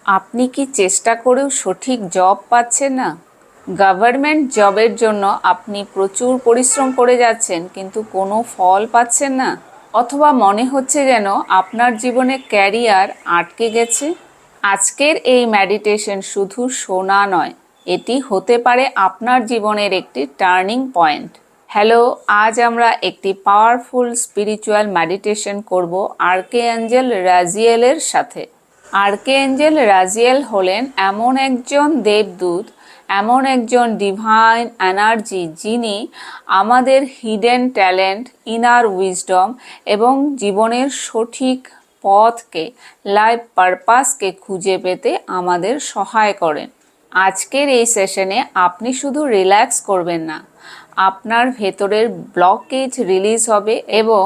আপনি কি চেষ্টা করেও সঠিক জব পাচ্ছেন না? গভর্নমেন্ট জবের জন্য আপনি প্রচুর পরিশ্রম করে যাচ্ছেন কিন্তু কোনো ফল পাচ্ছেন না, অথবা মনে হচ্ছে যেন আপনার জীবনে ক্যারিয়ার আটকে গেছে। আজকের এই মেডিটেশন শুধু শোনা নয়, এটি হতে পারে আপনার জীবনের একটি টার্নিং পয়েন্ট। হ্যালো, আজ আমরা একটি পাওয়ারফুল স্পিরিচুয়াল মেডিটেশন করব আর্কেঅ্যাঞ্জেল রাজিয়েলের সাথে। আর্কেঅ্যাঞ্জেল রাজিয়েল হলেন এমন একজন দেবদূত, এমন একজন ডিভাইন এনার্জি যিনি আমাদের হিডেন ট্যালেন্ট, ইনার উইজডম এবং জীবনের সঠিক পথকে, লাইফ পারপাসকে খুঁজে পেতে আমাদের সহায় করেন। আজকের এই সেশনে আপনি শুধু রিল্যাক্স করবেন না, আপনার ভেতরের ব্লকেজ রিলিজ হবে এবং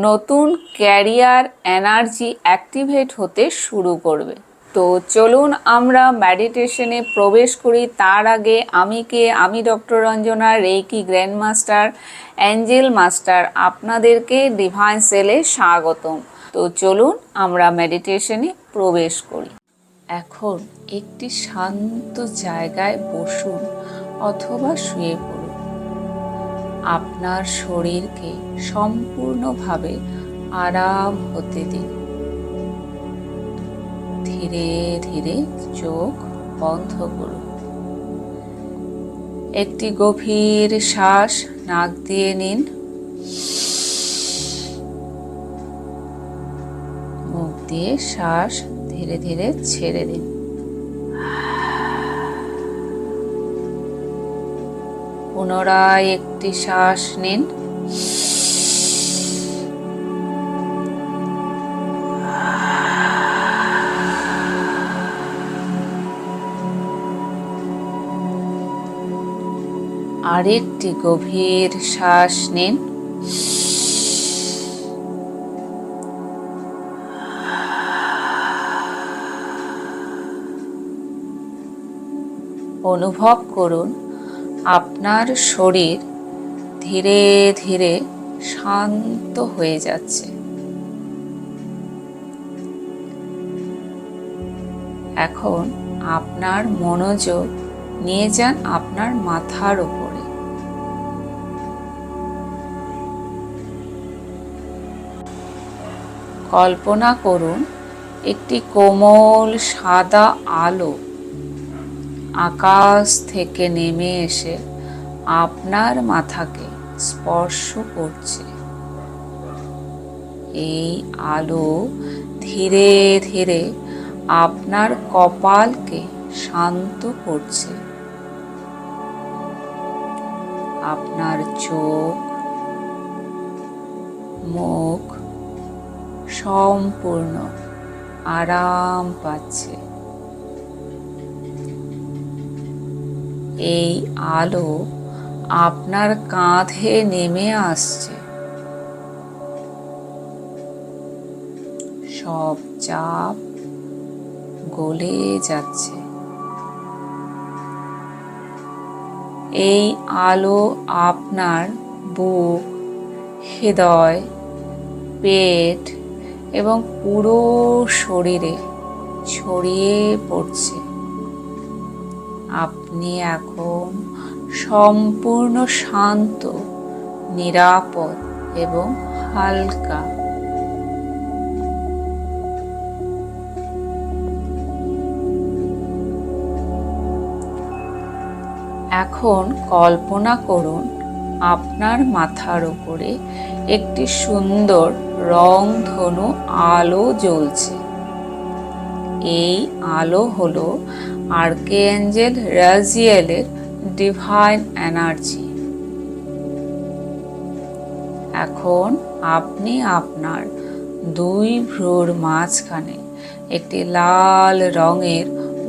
নতুন ক্যারিয়ার এনার্জি অ্যাক্টিভেট হতে শুরু করবে। তো চলুন আমরা মেডিটেশনে প্রবেশ করি। তার আগে আমি doctor Ranjana, reiki grand master, angel master, আপনাদেরকে ডিভাইন সেলে স্বাগতম। তো চলুন আমরা মেডিটেশনে প্রবেশ করি। এখন একটি শান্ত জায়গায় বসুন অথবা শুয়ে পড়ুন। আপনার শরীরকে সম্পূর্ণভাবে আরাম হতে দিন। ধীরে ধীরে চোখ বন্ধ করুন। একটি গভীর শ্বাস নাক দিয়ে নিন, মুখ দিয়ে শ্বাস ধীরে ধীরে ছেড়ে দিন। পুনরায় একটি শ্বাস নিন, আরেকটি গভীর শ্বাস নিন, অনুভব করুন আপনার শরীর ধীরে ধীরে শান্ত হয়ে যাচ্ছে। এখন আপনার মনোযোগ নিয়ে যান আপনার মাথার উপরে। কল্পনা করুন একটি কোমল সাদা আলো আকাশ থেকে নেমে এসে আপনার মাথাকে স্পর্শ করছে। এই আলো ধীরে ধীরে আপনার কপালকে শান্ত করছে। আপনার চোখ, মুখ সম্পূর্ণ আরাম পাচ্ছে। এই আলো আপনার কাঁধে নেমে আসছে। সব চাপ গলে যাচ্ছে। এই আলো আপনার বুক, হৃদয়, পেট এবং পুরো শরীরে ছড়িয়ে পড়ছে। আপনি এখন সম্পূর্ণ শান্ত, নিরাপদ এবং হালকা। এখন কল্পনা করুন আপনার মাথার উপরে একটি সুন্দর রংধনু আলো জ্বলছে। এই আলো হলো আর্কেঅ্যাঞ্জেল রাজিয়েলের ডিভাইন এনার্জি। এখন আপনি আপনার দুই ভ্রুর মাঝখানে একটি লাল রঙের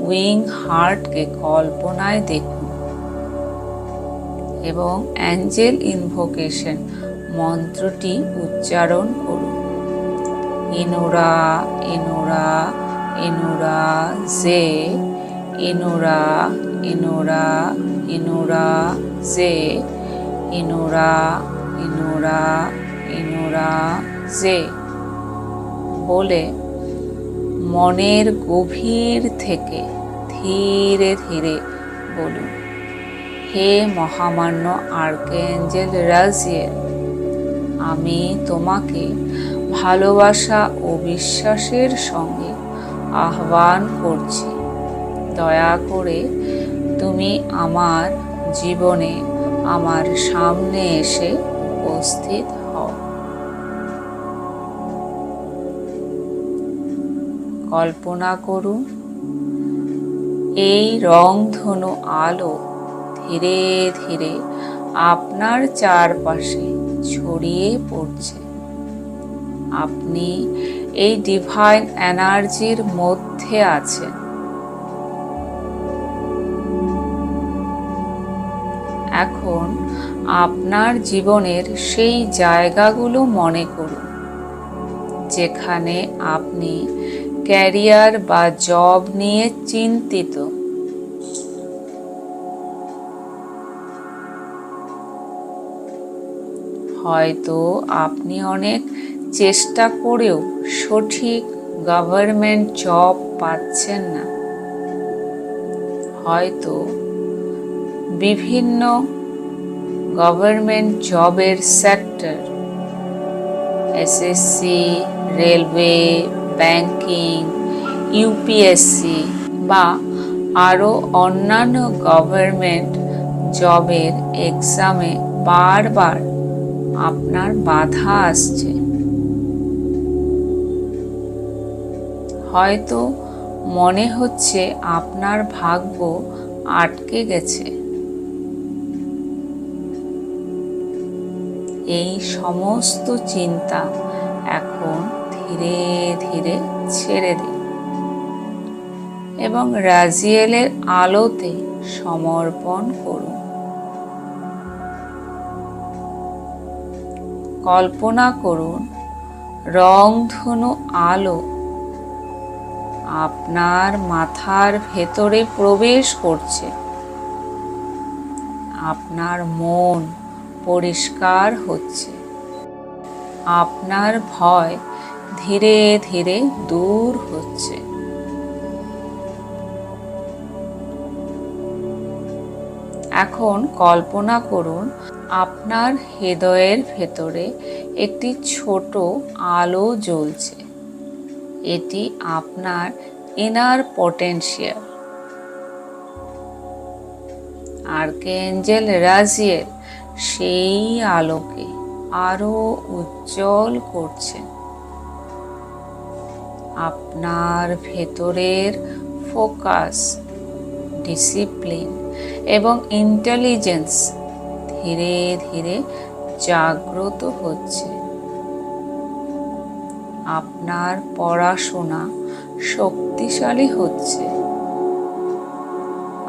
উইং হার্টকে কল্পনায় দেখুন এবং অ্যাঞ্জেল ইনভোকেশন মন্ত্রটি উচ্চারণ করুন। ইনুরা ইনুরা ইনুরা জে, ইনুরা ইনুরা ইনুরা জে, ইনুরা ইনুরা ইনুরা জে বলে মনের গভীর থেকে ধীরে ধীরে বলুন, হে মহামান্য আর্কএঞ্জেল রাজিয়েল, আমি তোমাকে ভালোবাসা ও বিশ্বাসের সঙ্গে আহ্বান করছি। দয়া করে তুমি আমার জীবনে আমার সামনে এসে উপস্থিত হও। কল্পনা করুন, এই রংধনু আলো ধীরে ধীরে আপনার চারপাশে ছড়িয়ে পড়ছে। আপনি এই ডিভাইন এনার্জির মধ্যে আছেন। এখন আপনার জীবনের সেই জায়গাগুলো মনে করুন যেখানে আপনি ক্যারিয়ার বা জব নিয়ে চিন্তিত। হয়তো আপনি অনেক চেষ্টা করেও সঠিক গভর্নমেন্ট জব পাচ্ছেন না। হয়তো বিভিন্ন গভর্নমেন্ট জবের sector, SSC, railway, banking, UPSC বা আরও অন্যান্য গভর্নমেন্ট জবের এক্সামে বারবার আপনার বাধা আসছে। হয়তো মনে হচ্ছে আপনার ভাগ্য আটকে গেছে। এই সমস্ত চিন্তা এখন ধীরে ধীরে ছেড়ে দিন এবং রাজিয়েলের আলোতে সমর্পণ করুন। কল্পনা করুন, রংধনু আলো আপনার মাথার ভেতরে প্রবেশ করছে। আপনার মন পরিষ্কার হচ্ছে। আপনার ভয় ধীরে ধীরে দূর হচ্ছে। এখন কল্পনা করুন, আপনার হৃদয়ের ভেতরে একটি ছোট আলো জ্বলছে। এটি আপনার ইনার পটেনশিয়াল। আর্কএঞ্জেল রাজিয়েল সেই আলোকে আরো উজ্জ্বল করছেন। আপনার ভেতরের ফোকাস, ডিসিপ্লিন এবং ইন্টেলিজেন্স ধীরে ধীরে জাগ্রত হচ্ছে। আপনার পড়াশোনা শক্তিশালী হচ্ছে।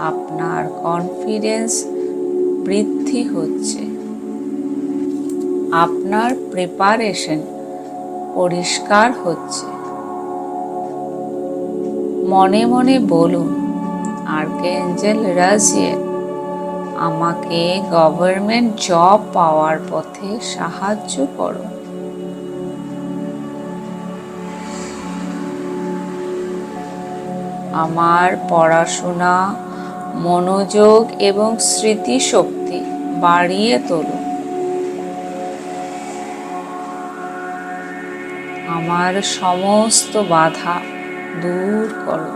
আপনার কনফিডেন্স বৃদ্ধি হচ্ছে। আপনার প্রিপারেশন পরিষ্কার হচ্ছে। মনে মনে বলুন, আর্কএঞ্জেল রাজিয়েল, আমাকে গভর্নমেন্ট জব পাওয়ার পথে সাহায্য করো। আমার পড়াশোনা, মনোযোগ এবং স্মৃতিশক্তি বাড়িয়ে তোলো। আমার সমস্ত বাধা দূর করো।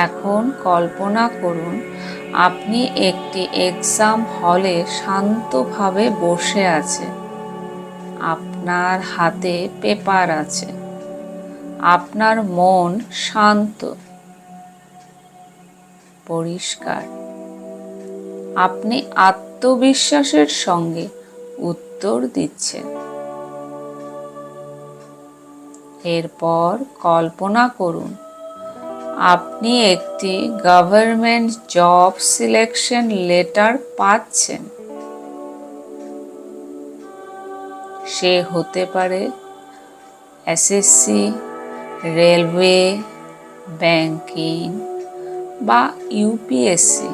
এখন কল্পনা করুন, আপনি একটি এক্সাম হলে শান্তভাবে বসে আছেন। আপনার হাতে পেপার আছে। আপনার মন শান্ত, পরিষ্কার। আপনি আত্মবিশ্বাসের সঙ্গে উত্তর দিচ্ছেন। এরপর কল্পনা করুন, আপনি একটি গভর্নমেন্ট জব সিলেকশন লেটার পাচ্ছেন। সে হতে পারে এসএসসি, রেলওয়ে, ব্যাংকিং বা ইউপিএসসি।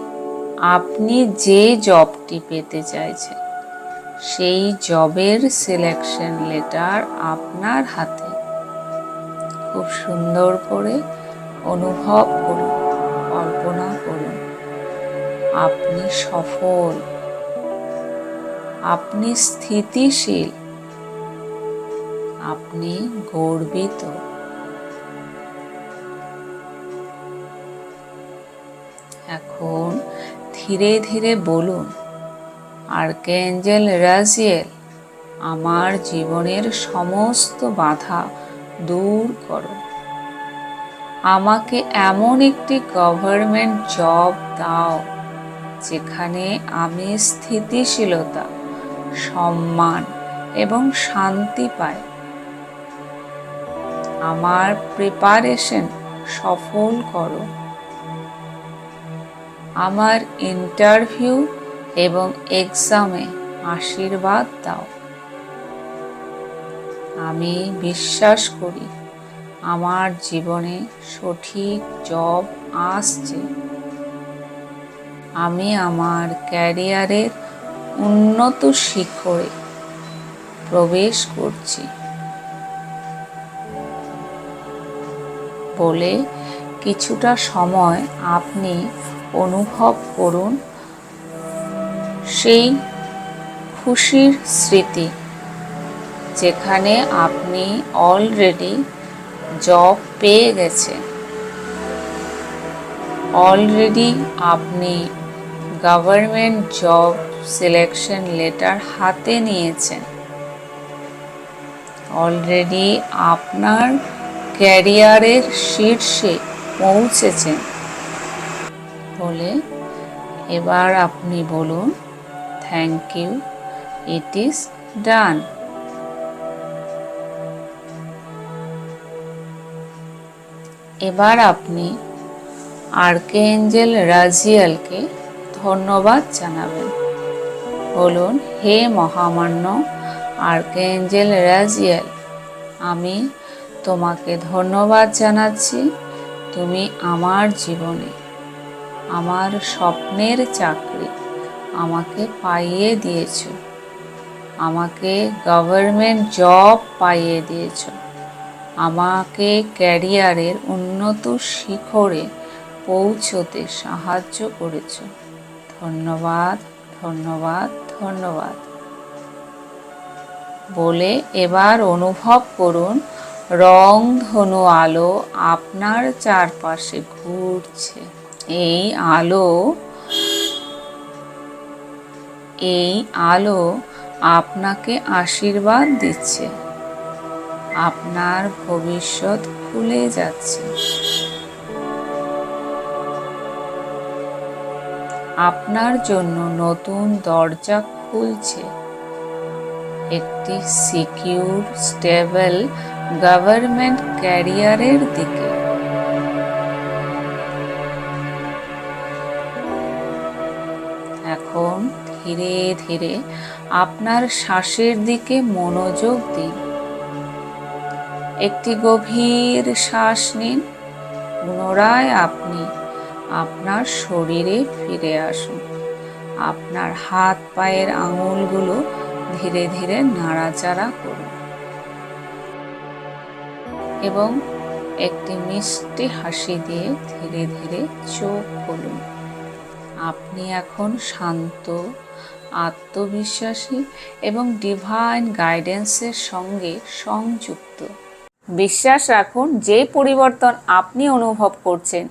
আপনি যে জবটি পেতে চাইছেন সেই জবের সিলেকশন লেটার আপনার হাতে। খুব সুন্দর করে অনুভব করুন, কল্পনা করুন আপনি সফল, আপনি স্থিতিশীল, আপনি গর্বিত। এখন ধীরে ধীরে বলুন, আর্কএঞ্জেল রাজিয়েল, আমার জীবনের সমস্ত বাধা দূর করো। আমাকে এমন একটি গভর্নমেন্ট জব দাও যেখানে আমি স্থিতিশীলতা, সম্মান এবং শান্তি পাই। আমার প্রিপারেশন সফল করো। আমার ইন্টারভিউ এবং এক্সামে আশীর্বাদ দাও। আমি বিশ্বাস করি আমার জীবনে সঠিক জব আসছে। আমি আমার ক্যারিয়ারের উন্নত শিখরে প্রবেশ করছি বলে কিছুটা সময় আপনি অনুভব করুন সেই খুশির স্মৃতি যেখানে আপনি অলরেডি জব পেয়ে গেছেন। অলরেডি আপনি গভর্নমেন্ট জব সিলেকশন লেটার হাতে নিয়েছেন। অলরেডি আপনার ক্যারিয়ারের শীর্ষে পৌঁছেছেন বলে এবার আপনি বলুন, thank you, it is done. এবার আপনি আর্কএঞ্জেল রাজিয়ালকে ধন্যবাদ জানাবেন। বলুন, হে মহামান্য আর্কএঞ্জেল রাজিয়াল, আমি তোমাকে ধন্যবাদ জানাচ্ছি। তুমি আমার জীবনে আমার স্বপ্নের চাকরি আমাকে পাইয়ে দিয়েছ। আমাকে গভর্নমেন্ট জব পাইয়ে দিয়েছ। আমাকে ক্যারিয়ারের উন্নত শিখরে পৌঁছতে সাহায্য করেছ। ধন্যবাদ, ধন্যবাদ, ধন্যবাদ বলে এবার অনুভব করুন রংধনু আলো আপনার চারপাশে ঘুরছে। এই আলো আপনাকে আশীর্বাদ দিচ্ছে। আপনার ভবিষ্যৎ খুলে যাচ্ছে। আপনার জন্য নতুন দরজা খুলছে একটি সিকিউর, স্টেবল গভর্নমেন্ট ক্যারিয়ারের দিকে। এখন ধীরে ধীরে আপনার শ্বাসের দিকে মনোযোগ দিন। একটি গভীর শ্বাস নিন। পুনরায় আপনি আপনার শরীরে ফিরে আসুন। আপনার হাত পায়ের আঙুলগুলো ধীরে ধীরে নাড়াচাড়া করুন এবং একটি মিষ্টি হাসি দিয়ে ধীরে ধীরে চোখ খুলুন। আপনি এখন শান্ত, আত্মবিশ্বাসী এবং ডিভাইন গাইডেন্সের সঙ্গে সংযুক্ত। বিশ্বাস রাখুন, যে পরিবর্তন আপনি অনুভব করছেন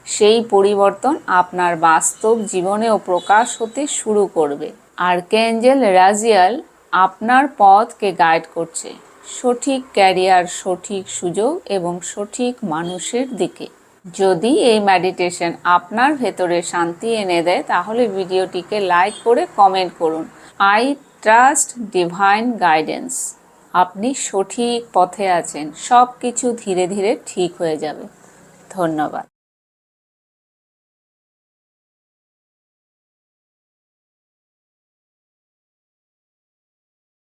সেই পরিবর্তন আপনার বাস্তব জীবনেও প্রকাশ হতে শুরু করবে। আর্কএঞ্জেল রাজিয়াল আপনার পথকে গাইড করছে সঠিক ক্যারিয়ার, সঠিক সুযোগ এবং সঠিক মানুষের দিকে। যদি এই মেডিটেশন আপনার ভেতরে শান্তি এনে দেয় তাহলে ভিডিওটিকে লাইক করে কমেন্ট করুন। I trust divine guidance. আপনি সঠিক পথে আছেন। সব কিছু ধীরে ধীরে ঠিক হয়ে যাবে। ধন্যবাদ।